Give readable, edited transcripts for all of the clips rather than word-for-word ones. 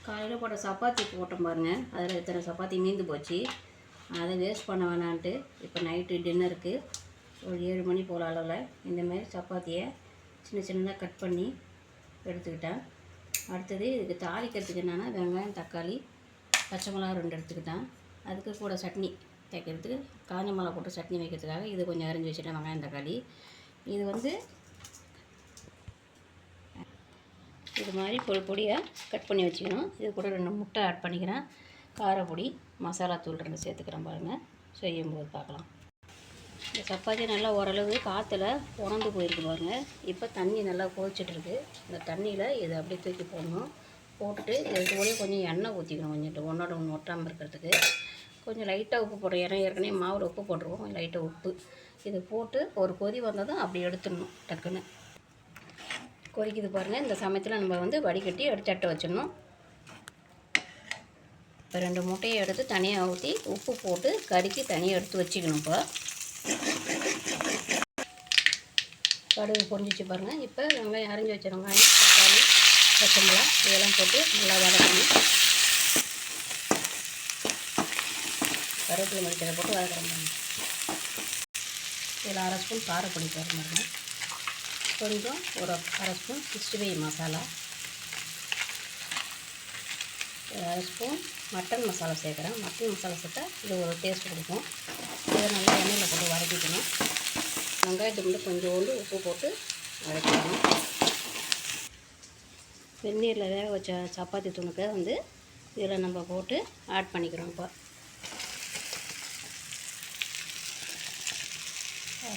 காலையில் போட்ட சப்பாத்தி போட்டோம் பாருங்கள், அதில் இத்தனை சப்பாத்தி மீந்து போச்சு. அதை வேஸ்ட் பண்ண வேணான்ட்டு இப்போ நைட்டு டின்னருக்கு ஒரு 7 மணி போல் அளவில் இந்தமாரி சப்பாத்தியை சின்ன சின்னதாக கட் பண்ணி எடுத்துக்கிட்டேன். அடுத்தது இதுக்கு தாளிக்கிறதுக்கு என்னென்னா வெங்காயம், தக்காளி, பச்சை மிளகா 2 எடுத்துக்கிட்டேன். அதுக்கு கூட சட்னி தேய்க்கிறதுக்கு காஞ்ச மிளகா போட்டு சட்னி வைக்கிறதுக்காக இது கொஞ்சம் அரிஞ்சு வச்சுட்டேன். வெங்காயம், தக்காளி இது இது மாதிரி பொடியாக கட் பண்ணி வச்சுக்கணும். இது கூட 2 முட்டை ஆட் பண்ணிக்கிறேன். காரப்பொடி, மசாலா தூள் 2 சேர்த்துக்கிறேன் பாருங்கள். செய்யும்போது பார்க்கலாம். இந்த சப்பாத்தி நல்லா ஓரளவு காற்றுல உணர்ந்து போயிருக்கு பாருங்கள். இப்போ தண்ணி நல்லா கொதிச்சிட்ருக்கு. இந்த தண்ணியில் இதை அப்படியே தூக்கி போடணும். போட்டுட்டு இதுக்கு கூட கொஞ்சம் எண்ணெய் ஊற்றிக்கணும். கொஞ்சம் ஒன்றோட ஒன்று ஒட்டாமல் இருக்கிறதுக்கு கொஞ்சம் லைட்டாக உப்பு போடுறோம். ஏற்கனவே மாவில் உப்பு போட்டுருவோம். லைட்டாக உப்பு இது போட்டு ஒரு கொதி வந்ததும் அப்படி எடுத்துடணும். டக்குன்னு கொதிக்குது பாருங்கள். இந்த சமயத்தில் நம்ம வடிகட்டி எடுத்து வச்சிடணும். இப்போ 2 முட்டையை எடுத்து தனியாக ஊற்றி உப்பு போட்டு கறிக்கு தனியாக எடுத்து வச்சுக்கணும். இப்போ கடுகு பொரிஞ்சிச்சு பாருங்கள். இப்போ வெங்காயம் அரைஞ்சி வச்ச வெங்காயம், தக்காளி, பச்சை மிளகா இதெல்லாம் போட்டு நல்லா வதக்கணும். கருவேப்பிலை மரிச்சதை போட்டு வதக்கிறோம். இதில் 1/2 ஸ்பூன் காரப்பொடி போடுறோம். கொஞ்சம் ஒரு 1/2 spoon 65 masala, 1/2 spoon mutton masala சேர்க்குறேன். மட்டன் மசாலா சேர்த்தா இது ஒரு டேஸ்ட் கொடுக்கும். இதை நல்லா எண்ணெயில் போட்டு வதக்கிக்கணும். வெங்காயத்துக்கு கொஞ்சோண்டு உப்பு போட்டு வதக்கிக்கணும். வெந்நீரில் வேக வச்ச சப்பாத்தி துணுக்கை இதில் நம்ம போட்டு ஆட் பண்ணிக்கிறோம். இப்போ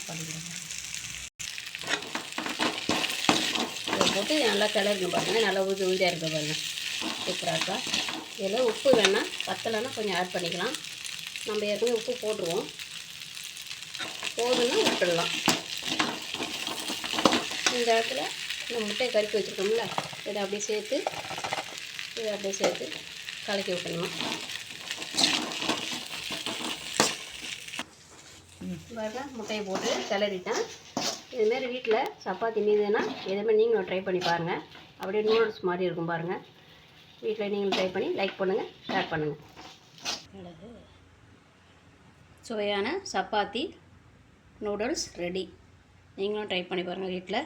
பண்ணிக்கிறோம். இதை போட்டு நல்லா கிளறிங்க பாருங்கள். நல்லா உதியாக இருக்க பாருங்கள். சூப்பராக இருக்கா. இதில் உப்பு வேணால் பத்தலைன்னா கொஞ்சம் ஆட் பண்ணிக்கலாம். நம்ம ஏற்கனவே உப்பு போட்டுருவோம். போதுன்னா விட்டுடலாம். இந்த இடத்துல இந்த முட்டையை கறிக்கி வச்சுருக்கோம்ல, இதை அப்படியே சேர்த்து கலக்கி விட்டுடணும். பாருங்க, முட்டையை போட்டு கிளறிட்டேன். இதுமாரி வீட்டில் சப்பாத்தி மீதுன்னா எதுவுமே நீங்களும் ட்ரை பண்ணி பாருங்கள். அப்படியே நூடுல்ஸ் மாதிரி இருக்கும் பாருங்கள். வீட்டில் நீங்களும் ட்ரை பண்ணி லைக் பண்ணுங்கள், ஷேர் பண்ணுங்கள். சுவையான சப்பாத்தி நூடுல்ஸ் ரெடி. நீங்களும் ட்ரை பண்ணி பாருங்கள் வீட்டில்.